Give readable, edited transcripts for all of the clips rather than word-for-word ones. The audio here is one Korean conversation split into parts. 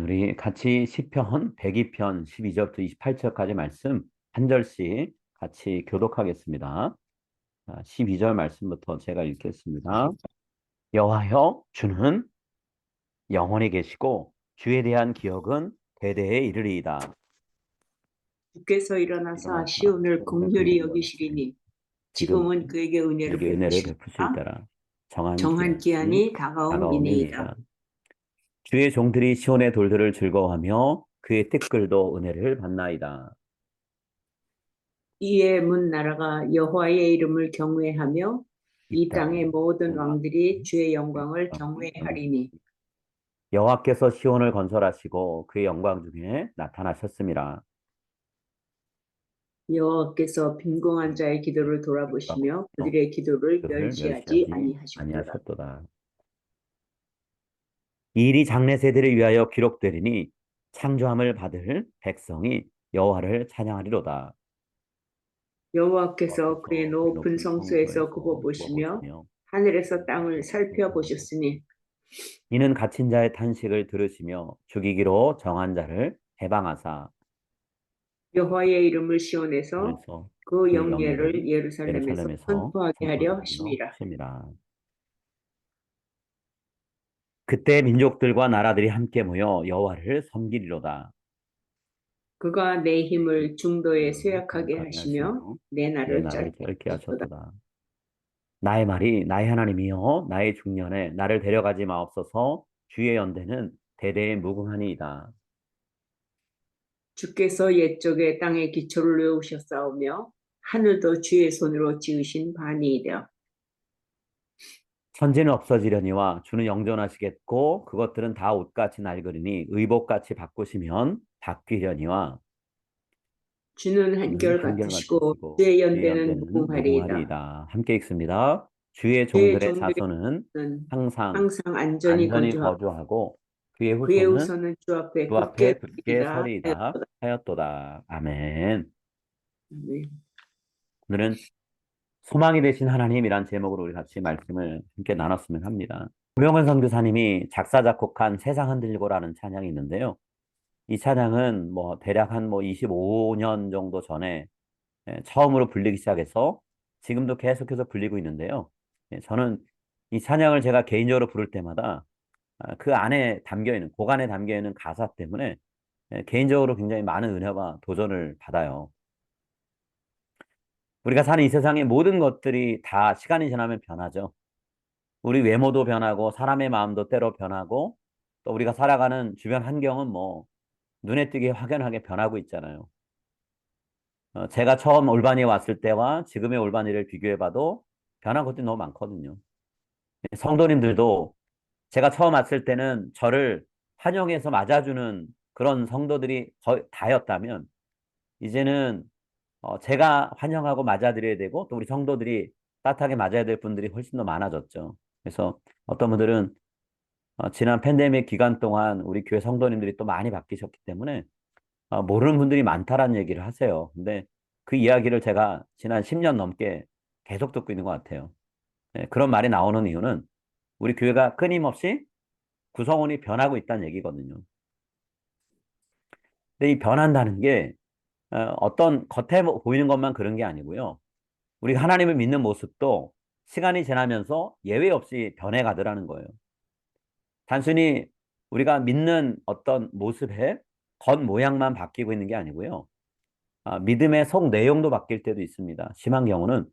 우리 같이 시편 102편 12절부터 28절까지 말씀 한 절씩 같이 교독하겠습니다. 12절 말씀부터 제가 읽겠습니다. 여호와여, 주는 영원히 계시고 주에 대한 기억은 대대에 이르리이다. 주께서 일어나사 일어나사 시온을 시온을 긍휼히 긍휼히 여기시리니 여기시리니 지금 지금은 그에게 은혜를 그에게 은혜를 베푸실 베푸시리라. 때라. 정한 정한 기한이 기한이 다가온 다가옴이니이다. 이내이다. 주의 종들이 시온의 돌들을 즐거워하며 그의 뜰끌도 은혜를 받나이다. 이에 문 나라가 여호와의 이름을 경외하며 이 이 땅의 땅에 모든 모든 왕들이 왕들이 주의 주의 영광을 영광을 경외하리니 여호와께서 시온을 건설하시고 그의 영광 중에 나타나셨습니다. 여호와께서 빈궁한 자의 기도를 돌아보시며 그들의 기도를 그를 멸시하지 멸시하지 아니하셨도다. 아니하셨도다. 이 일이 장래 세대를 위하여 기록되리니 창조함을 받을 백성이 여호와를 찬양하리로다. 여호와께서 그의 여호와께서 그의 높은 높은 성소에서 굽어 성소에서 굽어 보시며 보시며 하늘에서 땅을 땅에서 살펴보시고 살펴보셨으니 이는 갇힌 자의 탄식을 들으시며 죽이기로 정한 자를 해방하사 여호와의 이름을 시온에서 그래서 그 그 영예를 영예를 예루살렘에서 예루살렘에서 선포하게 하려 선포하게 하려 하심이라. 하심이라. 그때 민족들과 나라들이 함께 모여 여호와를 섬기리로다. 그가 내 힘을 중도에 너를 쇠약하게 생각하게 하시며 하시며 내 내 날을 나를 짧게 짧게 하셨도다. 하셨도다. 나의 말이 나의 하나님이여 나의 중년에 나를 데려가지 마옵소서. 주의 연대는 대대에 무궁하니이다. 주께서 옛적에 땅의 기초를 외우셨사오며 하늘도 주의 손으로 지으신 바니이다. 천지는 없어지려니와 주는 영존하시겠고 그것들은 다 옷같이 낡으리니 의복같이 바꾸시면 바뀌려니와 주는 주는 한결 같으시고 한결같으시고 주의 주의 연대는 연대는 무궁하리이다. 무궁하리이다. 함께 읽습니다. 주의 주의 종들의 종들의 자손은 는 항상 항상 안전히 안전히 거주하고 거주하고 그의 그의 후손은 후손은 주 앞에 주 굳게 앞에 굳게 서리이다. 서리이다 하였도다. 아멘. 네. 오늘은 소망이 되신 하나님이란 제목으로 우리 같이 말씀을 함께 나눴으면 합니다. 고명은 선교사님이 작사 작곡한 세상 흔들고라는 찬양이 있는데요. 이 찬양은 뭐 대략 한 뭐 25년 정도 전에 처음으로 불리기 시작해서 지금도 계속해서 불리고 있는데요. 저는 이 찬양을 제가 개인적으로 부를 때마다 그 안에 담겨 있는 곡 안에 담겨 있는 가사 때문에 개인적으로 굉장히 많은 은혜와 도전을 받아요. 우리가 사는 이 세상의 모든 것들이 다 시간이 지나면 변하죠. 우리 외모도 변하고 사람의 마음도 때로 변하고 또 우리가 살아가는 주변 환경은 뭐 눈에 띄게 확연하게 변하고 있잖아요. 제가 처음 올바니에 왔을 때와 지금의 올바니를 비교해봐도 변한 것들이 너무 많거든요. 성도님들도 제가 처음 왔을 때는 저를 환영해서 맞아주는 그런 성도들이 거의 다였다면 이제는 제가 환영하고 맞아드려야 되고 또 우리 성도들이 따뜻하게 맞아야 될 분들이 훨씬 더 많아졌죠. 그래서 어떤 분들은 지난 팬데믹 기간 동안 우리 교회 성도님들이 또 많이 바뀌셨기 때문에 모르는 분들이 많다라는 얘기를 하세요. 근데 그 이야기를 제가 지난 10년 넘게 계속 듣고 있는 것 같아요. 그런 말이 나오는 이유는 우리 교회가 끊임없이 구성원이 변하고 있다는 얘기거든요. 근데 이 변한다는 게 어떤 겉에 보이는 것만 그런 게 아니고요. 우리가 하나님을 믿는 모습도 시간이 지나면서 예외 없이 변해가더라는 거예요. 단순히 우리가 믿는 어떤 모습의 겉모양만 바뀌고 있는 게 아니고요. 믿음의 속 내용도 바뀔 때도 있습니다. 심한 경우는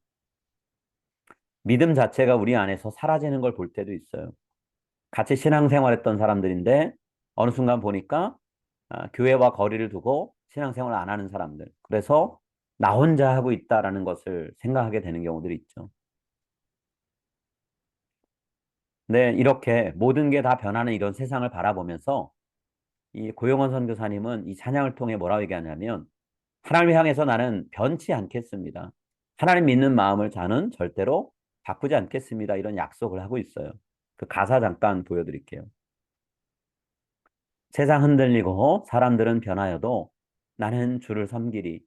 믿음 자체가 우리 안에서 사라지는 걸 볼 때도 있어요. 같이 신앙생활했던 사람들인데 어느 순간 보니까 교회와 거리를 두고 신앙생활 안 하는 사람들. 그래서 나 혼자 하고 있다라는 것을 생각하게 되는 경우들이 있죠. 네, 이렇게 모든 게 다 변하는 이런 세상을 바라보면서 이 고용원 선교사님은 이 찬양을 통해 뭐라고 얘기하냐면 하나님을 향해서 나는 변치 않겠습니다. 하나님 믿는 마음을 저는 절대로 바꾸지 않겠습니다. 이런 약속을 하고 있어요. 그 가사 잠깐 보여드릴게요. 세상 흔들리고 사람들은 변하여도 나는 주를 섬기리.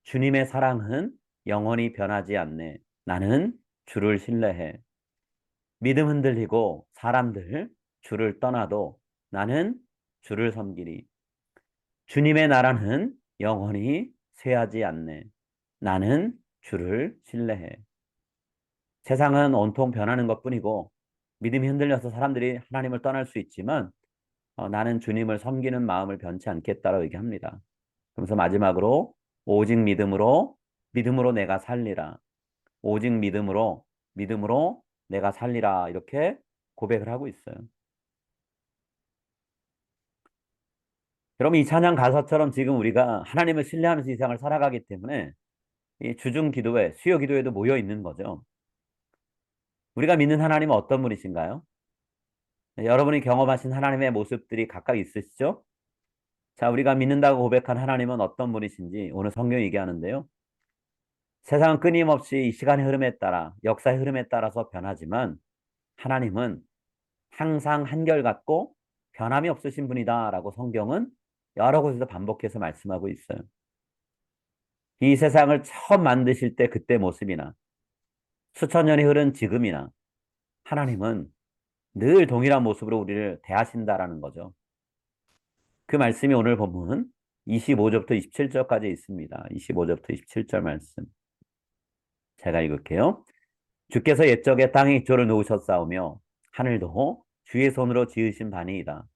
주님의 사랑은 영원히 변하지 않네. 나는 주를 신뢰해. 믿음 흔들리고 사람들 주를 떠나도 나는 주를 섬기리. 주님의 나라는 영원히 쇠하지 않네. 나는 주를 신뢰해. 세상은 온통 변하는 것뿐이고 믿음이 흔들려서 사람들이 하나님을 떠날 수 있지만 나는 주님을 섬기는 마음을 변치 않겠다라고 얘기합니다. 그러면서 마지막으로 오직 믿음으로 내가 살리라. 오직 믿음으로 내가 살리라. 이렇게 고백을 하고 있어요. 여러분 이 찬양 가사처럼 지금 우리가 하나님을 신뢰하면서 이 세상을 살아가기 때문에 이 주중 기도회, 수요 기도회도 모여 있는 거죠. 우리가 믿는 하나님은 어떤 분이신가요? 여러분이 경험하신 하나님의 모습들이 각각 있으시죠? 자, 우리가 믿는다고 고백한 하나님은 어떤 분이신지 오늘 성경이 얘기하는데요. 세상은 끊임없이 이 시간의 흐름에 따라, 역사의 흐름에 따라서 변하지만 하나님은 항상 한결같고 변함이 없으신 분이다라고 성경은 여러 곳에서 반복해서 말씀하고 있어요. 이 세상을 처음 만드실 때 그때 모습이나 수천 년이 흐른 지금이나 하나님은 늘 동일한 모습으로 우리를 대하신다라는 거죠. 그 말씀이 오늘 본문 25절부터 27절까지 있습니다. 25절부터 27절 말씀. 제가 읽을게요. 주께서 옛적에 땅에 기초를 놓으셨사오며 하늘도 주의 손으로 지으신 바니이다.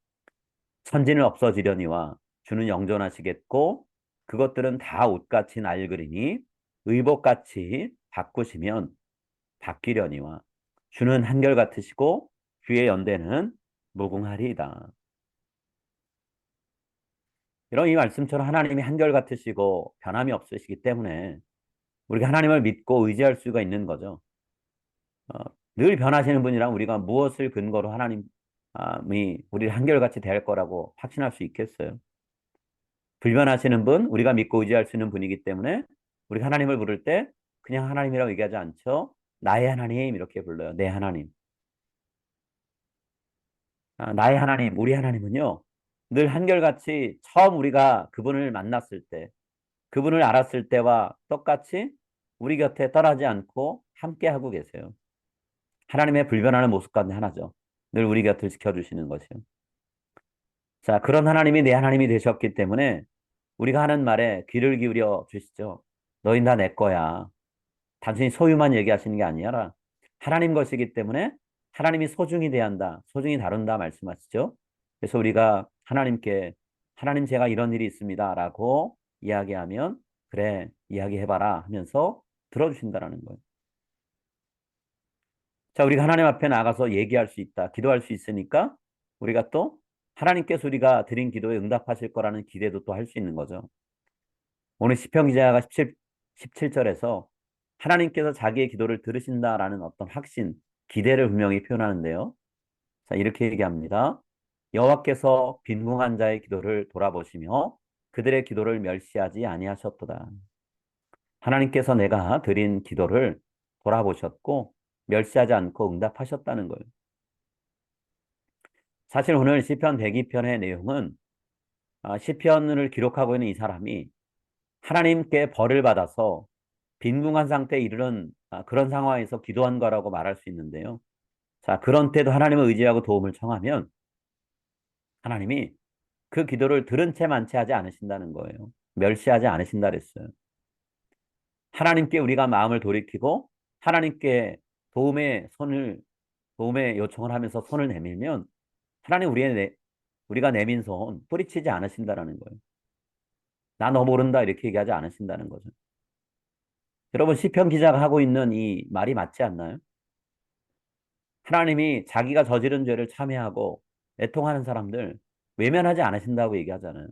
천지는 없어지려니와 주는 영존하시겠고 그것들은 다 옷같이 낡으리니 의복같이 바꾸시면 바뀌려니와 주는 한결같으시고 주의 연대는 무궁하리이다. 이런 이 말씀처럼 하나님이 한결같으시고 변함이 없으시기 때문에 우리가 하나님을 믿고 의지할 수가 있는 거죠. 어, 늘 변하시는 분이랑 우리가 무엇을 근거로 하나님이 우리를 한결같이 대할 거라고 확신할 수 있겠어요? 불변하시는 분, 우리가 믿고 의지할 수 있는 분이기 때문에 우리가 하나님을 부를 때 그냥 하나님이라고 얘기하지 않죠. 나의 하나님 이렇게 불러요. 내 하나님. 나의 하나님, 우리 하나님은요. 늘 한결같이 처음 우리가 그분을 만났을 때, 그분을 알았을 때와 똑같이 우리 곁에 떠나지 않고 함께하고 계세요. 하나님의 불변하는 모습 가운데 하나죠. 늘 우리 곁을 지켜주시는 것이요. 자, 그런 하나님이 내 하나님이 되셨기 때문에 우리가 하는 말에 귀를 기울여 주시죠. 너희 다 내 거야. 단순히 소유만 얘기하시는 게 아니라 하나님 것이기 때문에 하나님이 소중히 대한다, 소중히 다룬다 말씀하시죠. 그래서 우리가 하나님께 하나님 제가 이런 일이 있습니다라고 이야기하면 그래 이야기해봐라 하면서 들어주신다라는 거예요. 자, 우리가 하나님 앞에 나가서 얘기할 수 있다, 기도할 수 있으니까 우리가 또 하나님께서 우리가 드린 기도에 응답하실 거라는 기대도 또 할 수 있는 거죠. 오늘 시편 기자가 17절에서 하나님께서 자기의 기도를 들으신다라는 어떤 확신, 기대를 분명히 표현하는데요. 자, 이렇게 얘기합니다. 여호와께서 빈궁한 자의 기도를 돌아보시며 그들의 기도를 멸시하지 아니하셨도다. 하나님께서 내가 드린 기도를 돌아보셨고 멸시하지 않고 응답하셨다는 거예요. 사실 오늘 시편 102편의 내용은 시편을 기록하고 있는 이 사람이 하나님께 벌을 받아서 빈궁한 상태에 이르는 그런 상황에서 기도한 거라고 말할 수 있는데요. 자, 그런 때도 하나님을 의지하고 도움을 청하면 하나님이 그 기도를 들은 채 만체하지 않으신다는 거예요. 멸시하지 않으신다 그랬어요. 하나님께 우리가 마음을 돌이키고 하나님께 도움의 요청을 하면서 손을 내밀면 하나님 우리가 내민 손 뿌리치지 않으신다라는 거예요. 나 너 모른다 이렇게 얘기하지 않으신다는 거죠. 여러분 시편 기자가 하고 있는 이 말이 맞지 않나요? 하나님이 자기가 저지른 죄를 참회하고 애통하는 사람들 외면하지 않으신다고 얘기하잖아요.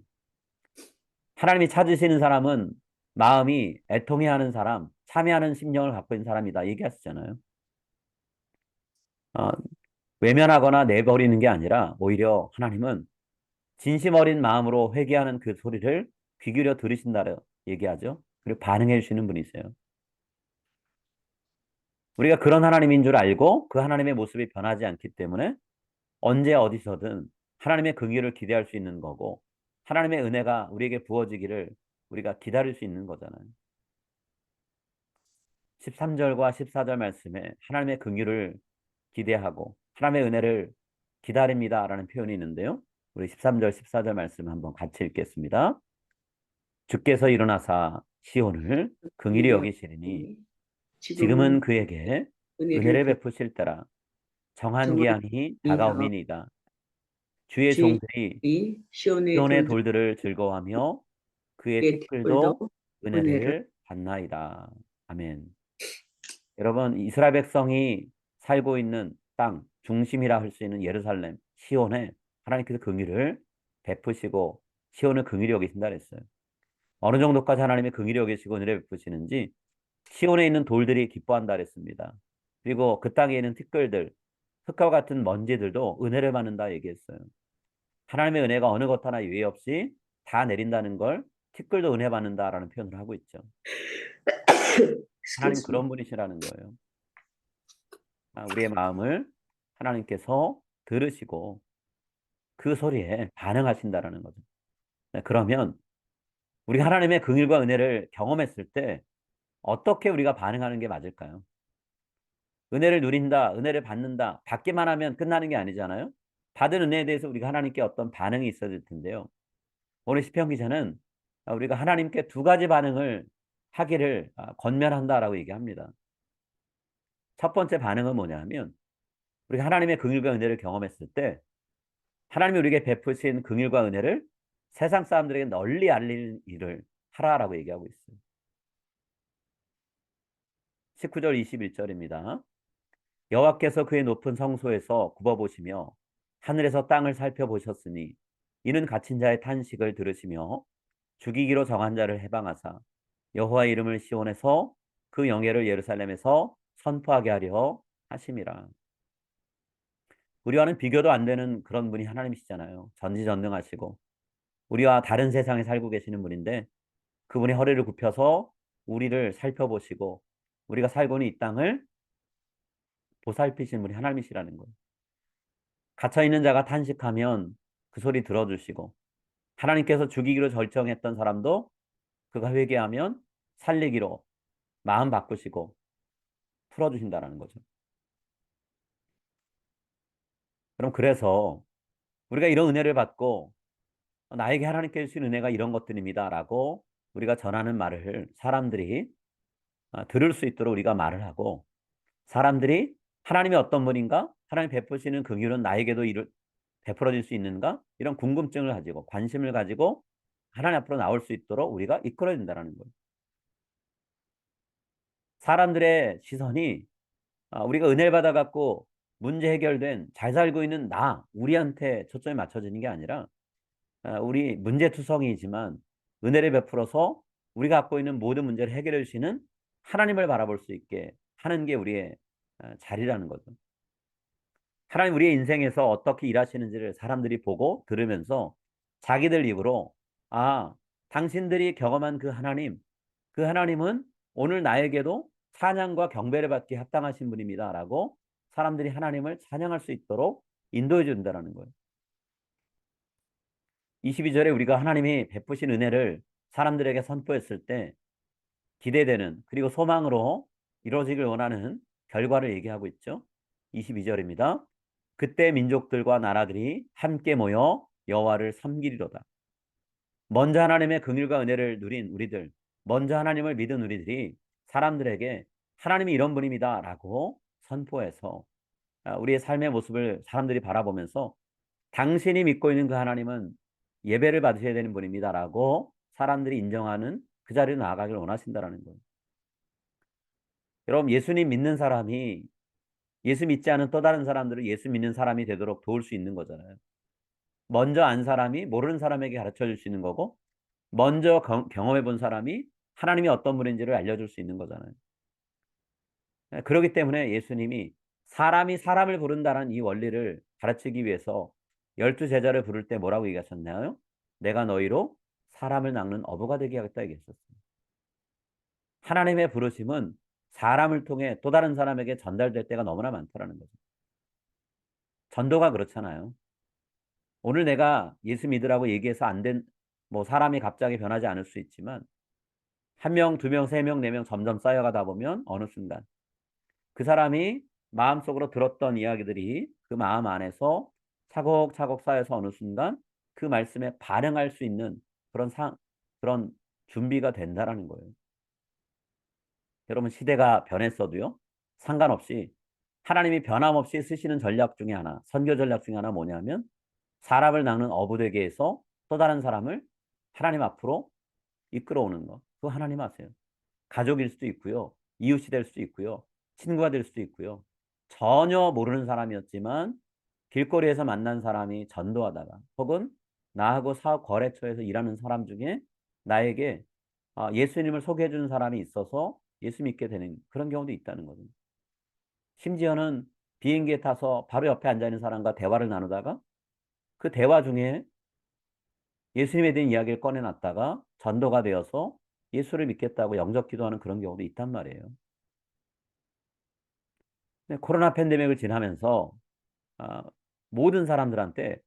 하나님이 찾으시는 사람은 마음이 애통해하는 사람, 참회하는 심령을 갖고 있는 사람이다 얘기하시잖아요. 어, 외면하거나 내버리는 게 아니라 오히려 하나님은 진심 어린 마음으로 회개하는 그 소리를 귀 기울여 들으신다 얘기하죠. 그리고 반응해 주시는 분이세요. 우리가 그런 하나님인 줄 알고 그 하나님의 모습이 변하지 않기 때문에 언제 어디서든 하나님의 긍휼을 기대할 수 있는 거고 하나님의 은혜가 우리에게 부어지기를 우리가 기다릴 수 있는 거잖아요. 13절과 14절 말씀에 하나님의 긍휼을 기대하고 하나님의 은혜를 기다립니다라는 표현이 있는데요. 우리 13절, 14절 말씀 한번 같이 읽겠습니다. 주께서 일어나사 시온을 긍일히 이리 여기시리니 여기니 지금은 지금은 그에게 은혜를 은혜를 베푸실 때라 정한 기한이 정하니이다. 다가옴이니이다. 주의 주의 종들이 시온의 시온의 돌들의 돌들을 즐거워하며 그의 티끌도 티끌도 은혜를 은혜를 받나이다. 아멘. 여러분, 이스라엘 백성이 살고 있는 땅, 중심이라 할 수 있는 예루살렘, 시온에 하나님께서 긍휼을 베푸시고 시온을 긍휼히 여기신다 그랬어요. 어느 정도까지 하나님의 긍휼히 여기시고 은혜를 베푸시는지 시온에 있는 돌들이 기뻐한다 그랬습니다. 그리고 그 땅에 있는 티끌들, 흙과 같은 먼지들도 은혜를 받는다 얘기했어요. 하나님의 은혜가 어느 것 하나 유의 없이 다 내린다는 걸 티끌도 은혜 받는다라는 표현을 하고 있죠. 하나님 Excuse me. 그런 분이시라는 거예요. 우리의 마음을 하나님께서 들으시고 그 소리에 반응하신다라는 거죠. 네, 그러면 우리가 하나님의 긍휼과 은혜를 경험했을 때 어떻게 우리가 반응하는 게 맞을까요? 은혜를 누린다, 은혜를 받는다, 받기만 하면 끝나는 게 아니잖아요. 받은 은혜에 대해서 우리가 하나님께 어떤 반응이 있어야 될 텐데요. 오늘 시편 기자는 우리가 하나님께 두 가지 반응을 하기를 권면한다라고 얘기합니다. 첫 번째 반응은 뭐냐면 우리가 하나님의 긍휼과 은혜를 경험했을 때 하나님이 우리에게 베푸신 긍휼과 은혜를 세상 사람들에게 널리 알릴 일을 하라라고 얘기하고 있어요. 19절 21절입니다. 여호와께서 그의 높은 성소에서 굽어보시며 하늘에서 땅을 살펴보셨으니 이는 갇힌 자의 탄식을 들으시며 죽이기로 정한 자를 해방하사 여호와의 이름을 시온에서 그 영예를 예루살렘에서 선포하게 하려 하심이라. 우리와는 비교도 안 되는 그런 분이 하나님이시잖아요. 전지전능하시고 우리와 다른 세상에 살고 계시는 분인데 그분이 허리를 굽혀서 우리를 살펴보시고 우리가 살고 있는 이 땅을 보살피신 분이 하나님이시라는 거예요. 갇혀있는 자가 탄식하면 그 소리 들어주시고 하나님께서 죽이기로 결정했던 사람도 그가 회개하면 살리기로 마음 바꾸시고 풀어주신다라는 거죠. 그럼 그래서 우리가 이런 은혜를 받고 나에게 하나님께 주신 은혜가 이런 것들입니다라고 우리가 전하는 말을 사람들이 들을 수 있도록 우리가 말을 하고 사람들이 하나님이 어떤 분인가? 하나님 베푸시는 긍휼은 나에게도 베풀어 줄 수 있는가? 이런 궁금증을 가지고 관심을 가지고 하나님 앞으로 나올 수 있도록 우리가 이끌어야 된다는 거예요. 사람들의 시선이 우리가 은혜를 받아갖고 문제 해결된 잘 살고 있는 우리한테 초점이 맞춰지는 게 아니라 우리 문제투성이지만 은혜를 베풀어서 우리가 갖고 있는 모든 문제를 해결해 주시는 하나님을 바라볼 수 있게 하는 게 우리의 자리라는 거죠. 하나님 우리의 인생에서 어떻게 일하시는지를 사람들이 보고 들으면서 자기들 입으로 당신들이 경험한 그 하나님은 오늘 나에게도 찬양과 경배를 받기 합당하신 분입니다라고 사람들이 하나님을 찬양할 수 있도록 인도해 준다는 거예요. 22절에 우리가 하나님이 베푸신 은혜를 사람들에게 선포했을 때 기대되는 그리고 소망으로 이루어지길 원하는 결과를 얘기하고 있죠. 22절입니다. 그때 민족들과 나라들이 함께 모여 여호와를 섬기리로다. 먼저 하나님의 긍휼과 은혜를 누린 우리들, 먼저 하나님을 믿은 우리들이 사람들에게 하나님이 이런 분입니다라고 선포해서 우리의 삶의 모습을 사람들이 바라보면서 당신이 믿고 있는 그 하나님은 예배를 받으셔야 되는 분입니다라고 사람들이 인정하는 그 자리로 나아가길 원하신다라는 거예요. 여러분, 예수님 믿는 사람이 예수 믿지 않은 또 다른 사람들을 예수 믿는 사람이 되도록 도울 수 있는 거잖아요. 먼저 안 사람이 모르는 사람에게 가르쳐 줄 수 있는 거고, 먼저 경험해 본 사람이 하나님이 어떤 분인지를 알려줄 수 있는 거잖아요. 그렇기 때문에 예수님이 사람이 사람을 부른다는 이 원리를 가르치기 위해서 12제자를 부를 때 뭐라고 얘기하셨나요? 내가 너희로 사람을 낚는 어부가 되게 하겠다 얘기했었어요. 하나님의 부르심은 사람을 통해 또 다른 사람에게 전달될 때가 너무나 많더라는 거죠. 전도가 그렇잖아요. 오늘 내가 예수 믿으라고 얘기해서 안 된, 사람이 갑자기 변하지 않을 수 있지만, 한 명, 두 명, 세 명, 네 명 점점 쌓여가다 보면 어느 순간 그 사람이 마음속으로 들었던 이야기들이 그 마음 안에서 차곡차곡 쌓여서 어느 순간 그 말씀에 반응할 수 있는 그런 준비가 된다라는 거예요. 여러분 시대가 변했어도요. 상관없이 하나님이 변함없이 쓰시는 전략 중에 하나, 선교 전략 중에 하나 뭐냐면 사람을 낚는 어부대게에서 또 다른 사람을 하나님 앞으로 이끌어오는 거. 그거 하나님 아세요. 가족일 수도 있고요. 이웃이 될 수도 있고요. 친구가 될 수도 있고요. 전혀 모르는 사람이었지만 길거리에서 만난 사람이 전도하다가 혹은 나하고 사업 거래처에서 일하는 사람 중에 나에게 예수님을 소개해 주는 사람이 있어서 예수 믿게 되는 그런 경우도 있다는 거죠. 심지어는 비행기에 타서 바로 옆에 앉아 있는 사람과 대화를 나누다가 그 대화 중에 예수님에 대한 이야기를 꺼내놨다가 전도가 되어서 예수를 믿겠다고 영접 기도하는 그런 경우도 있단 말이에요. 근데 코로나 팬데믹을 지나면서 아, 모든 사람들한테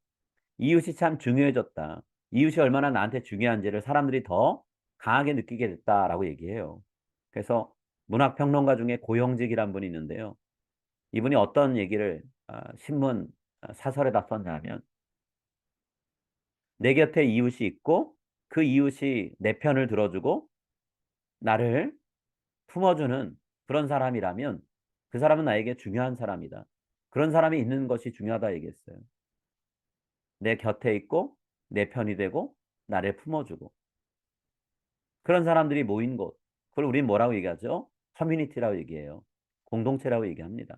이웃이 참 중요해졌다. 이웃이 얼마나 나한테 중요한지를 사람들이 더 강하게 느끼게 됐다라고 얘기해요. 그래서 문학평론가 중에 고영직이란 분이 있는데요. 이분이 어떤 얘기를 신문 사설에다 썼냐면 내 곁에 이웃이 있고 그 이웃이 내 편을 들어주고 나를 품어주는 그런 사람이라면 그 사람은 나에게 중요한 사람이다. 그런 사람이 있는 것이 중요하다 얘기했어요. 내 곁에 있고 내 편이 되고 나를 품어주고 그런 사람들이 모인 곳. 그걸 우린 뭐라고 얘기하죠? 커뮤니티라고 얘기해요. 공동체라고 얘기합니다.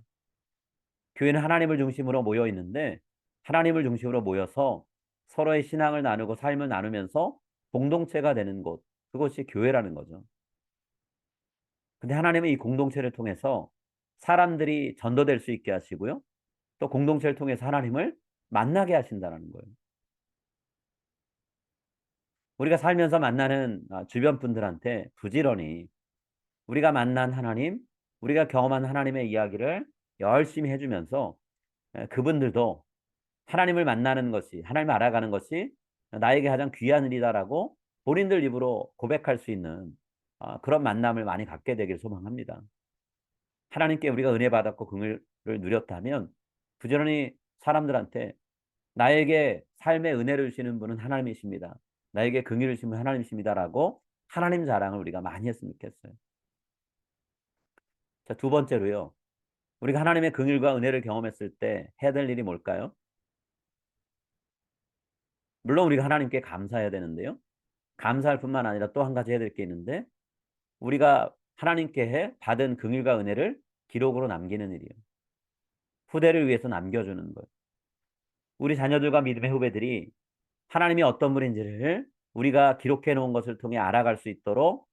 교회는 하나님을 중심으로 모여 있는데 하나님을 중심으로 모여서 서로의 신앙을 나누고 삶을 나누면서 공동체가 되는 곳. 그것이 교회라는 거죠. 근데 하나님은 이 공동체를 통해서 사람들이 전도될 수 있게 하시고요. 또 공동체를 통해서 하나님을 만나게 하신다는 거예요. 우리가 살면서 만나는 주변 분들한테 부지런히 우리가 만난 하나님, 우리가 경험한 하나님의 이야기를 열심히 해주면서 그분들도 하나님을 만나는 것이, 하나님을 알아가는 것이 나에게 가장 귀한 일이다라고 본인들 입으로 고백할 수 있는 그런 만남을 많이 갖게 되길 소망합니다. 하나님께 우리가 은혜 받았고 긍휼을 누렸다면 부지런히 사람들한테 나에게 삶의 은혜를 주시는 분은 하나님이십니다. 나에게 긍휼을 주시는 분은 하나님이십니다라고 하나님 자랑을 우리가 많이 했으면 좋겠어요. 자, 두 번째로요. 우리가 하나님의 긍휼과 은혜를 경험했을 때 해야 될 일이 뭘까요? 물론 우리가 하나님께 감사해야 되는데요. 감사할 뿐만 아니라 또 한 가지 해야 될 게 있는데 우리가 하나님께 받은 긍휼과 은혜를 기록으로 남기는 일이에요. 후대를 위해서 남겨주는 거예요. 우리 자녀들과 믿음의 후배들이 하나님이 어떤 분인지를 우리가 기록해 놓은 것을 통해 알아갈 수 있도록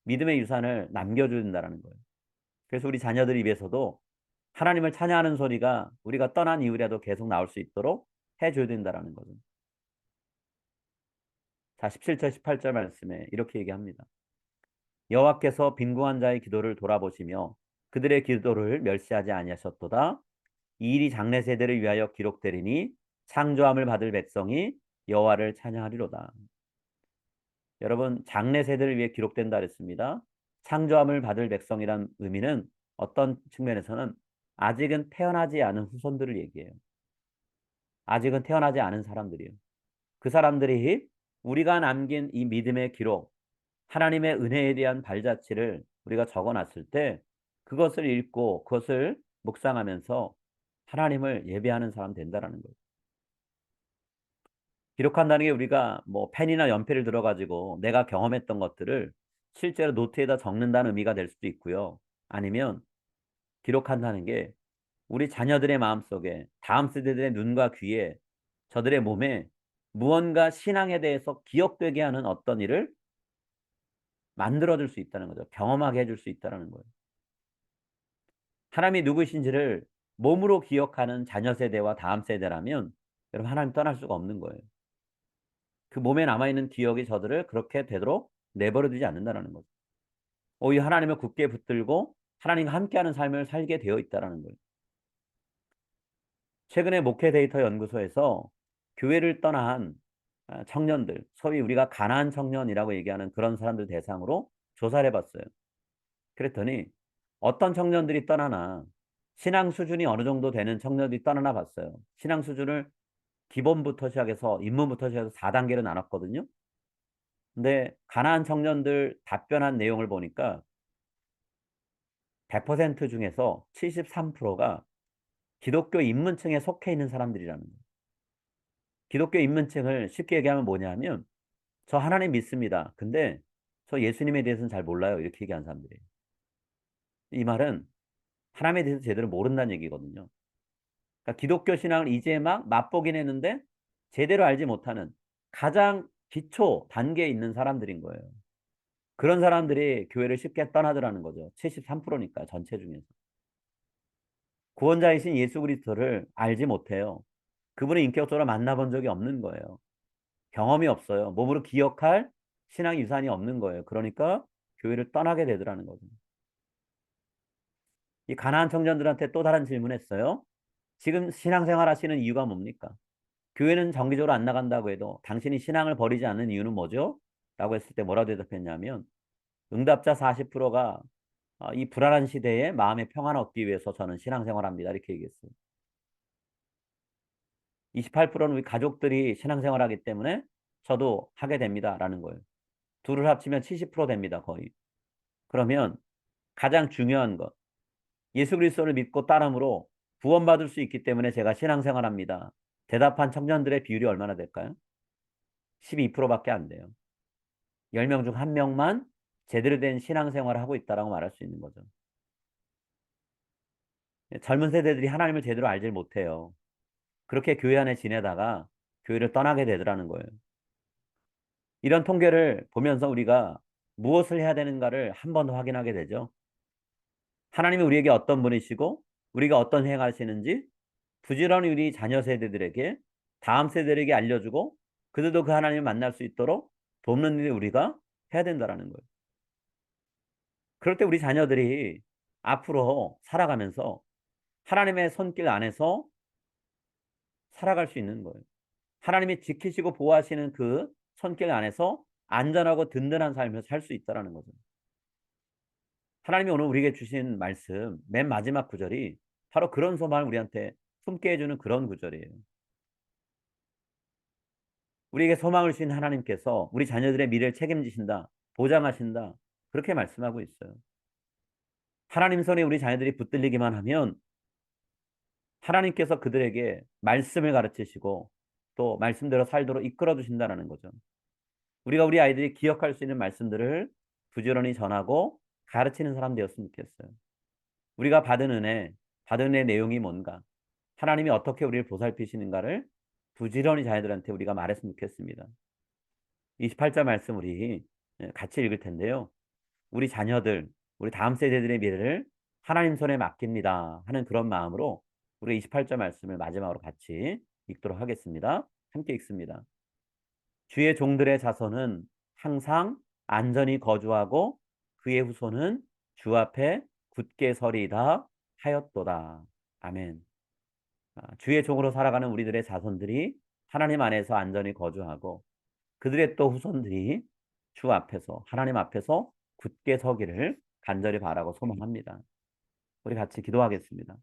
믿음의 유산을 남겨준다는 거예요. 그래서 우리 자녀들 입에서도 하나님을 찬양하는 소리가 우리가 떠난 이후라도 계속 나올 수 있도록 해줘야 된다는 거죠. 자, 17절, 18절 말씀에 이렇게 얘기합니다. 여호와께서 빈궁한 자의 기도를 돌아보시며 그들의 기도를 멸시하지 아니하셨도다. 이 일이 장래 세대를 위하여 기록되리니 창조함을 받을 백성이 여호와를 찬양하리로다. 여러분, 장래 세대를 위해 기록된다 그랬습니다. 창조함을 받을 백성이란 의미는 어떤 측면에서는 아직은 태어나지 않은 후손들을 얘기해요. 아직은 태어나지 않은 사람들이요. 그 사람들이 우리가 남긴 이 믿음의 기록, 하나님의 은혜에 대한 발자취를 우리가 적어놨을 때 그것을 읽고 그것을 묵상하면서 하나님을 예배하는 사람 된다라는 거예요. 기록한다는 게 우리가 뭐 펜이나 연필을 들어가지고 내가 경험했던 것들을 실제로 노트에다 적는다는 의미가 될 수도 있고요. 아니면 기록한다는 게 우리 자녀들의 마음속에 다음 세대들의 눈과 귀에 저들의 몸에 무언가 신앙에 대해서 기억되게 하는 어떤 일을 만들어줄 수 있다는 거죠. 경험하게 해줄 수 있다는 거예요. 하나님이 누구신지를 몸으로 기억하는 자녀 세대와 다음 세대라면 여러분 하나님 떠날 수가 없는 거예요. 그 몸에 남아있는 기억이 저들을 그렇게 되도록 내버려두지 않는다는 거죠. 오히려 하나님을 굳게 붙들고 하나님과 함께하는 삶을 살게 되어 있다는 거예요. 최근에 목회 데이터 연구소에서 교회를 떠난 청년들, 소위 우리가 가난한 청년이라고 얘기하는 그런 사람들 대상으로 조사를 해봤어요. 그랬더니 어떤 청년들이 떠나나 신앙 수준이 어느 정도 되는 청년들이 떠나나 봤어요. 신앙 수준을 기본부터 시작해서 입문부터 시작해서 4단계로 나눴거든요. 근데 가나안 청년들 답변한 내용을 보니까 100% 중에서 73%가 기독교 입문층에 속해 있는 사람들이라는 거예요. 기독교 입문층을 쉽게 얘기하면 뭐냐면 저 하나님 믿습니다. 근데 저 예수님에 대해서는 잘 몰라요. 이렇게 얘기하는 사람들이에요. 이 말은 하나님에 대해서 제대로 모른다는 얘기거든요. 그러니까 기독교 신앙을 이제 막 맛보긴 했는데 제대로 알지 못하는 가장 기초 단계에 있는 사람들인 거예요. 그런 사람들이 교회를 쉽게 떠나더라는 거죠. 73%니까 전체 중에서. 구원자이신 예수 그리스도를 알지 못해요. 그분의 인격적으로 만나본 적이 없는 거예요. 경험이 없어요. 몸으로 기억할 신앙 유산이 없는 거예요. 그러니까 교회를 떠나게 되더라는 거죠. 이 가나안 청년들한테 또 다른 질문했어요. 지금 신앙생활 하시는 이유가 뭡니까? 교회는 정기적으로 안 나간다고 해도 당신이 신앙을 버리지 않는 이유는 뭐죠? 라고 했을 때 뭐라고 대답했냐면 응답자 40%가 이 불안한 시대에 마음의 평안을 얻기 위해서 저는 신앙생활합니다. 이렇게 얘기했어요. 28%는 우리 가족들이 신앙생활하기 때문에 저도 하게 됩니다. 라는 거예요. 둘을 합치면 70% 됩니다. 거의. 그러면 가장 중요한 것. 예수 그리스도를 믿고 따름으로 구원받을 수 있기 때문에 제가 신앙생활합니다. 대답한 청년들의 비율이 얼마나 될까요? 12%밖에 안 돼요. 10명 중 1명만 제대로 된 신앙생활을 하고 있다라고 말할 수 있는 거죠. 젊은 세대들이 하나님을 제대로 알지 못해요. 그렇게 교회 안에 지내다가 교회를 떠나게 되더라는 거예요. 이런 통계를 보면서 우리가 무엇을 해야 되는가를 한 번 더 확인하게 되죠. 하나님이 우리에게 어떤 분이시고 우리가 어떤 행하시는지 부지런히 우리 자녀 세대들에게 다음 세대들에게 알려주고 그들도 그 하나님을 만날 수 있도록 돕는 일을 우리가 해야 된다라는 거예요. 그럴 때 우리 자녀들이 앞으로 살아가면서 하나님의 손길 안에서 살아갈 수 있는 거예요. 하나님이 지키시고 보호하시는 그 손길 안에서 안전하고 든든한 삶을 살 수 있다라는 거죠. 하나님이 오늘 우리에게 주신 말씀 맨 마지막 구절이 바로 그런 소망을 우리한테 품게 해주는 그런 구절이에요. 우리에게 소망을 주신 하나님께서 우리 자녀들의 미래를 책임지신다, 보장하신다, 그렇게 말씀하고 있어요. 하나님 손에 우리 자녀들이 붙들리기만 하면 하나님께서 그들에게 말씀을 가르치시고 또 말씀대로 살도록 이끌어 주신다는 거죠. 우리가 우리 아이들이 기억할 수 있는 말씀들을 부지런히 전하고 가르치는 사람 되었으면 좋겠어요. 우리가 받은 은혜 내용이 뭔가, 하나님이 어떻게 우리를 보살피시는가를 부지런히 자녀들한테 우리가 말했으면 좋겠습니다. 28절 말씀 우리 같이 읽을 텐데요. 우리 자녀들, 우리 다음 세대들의 미래를 하나님 손에 맡깁니다 하는 그런 마음으로 우리 28절 말씀을 마지막으로 같이 읽도록 하겠습니다. 함께 읽습니다. 주의 종들의 자손은 항상 안전히 거주하고 그의 후손은 주 앞에 굳게 서리이다 하였도다. 아멘. 주의 종으로 살아가는 우리들의 자손들이 하나님 안에서 안전히 거주하고 그들의 또 후손들이 주 앞에서 하나님 앞에서 굳게 서기를 간절히 바라고 소망합니다. 우리 같이 기도하겠습니다.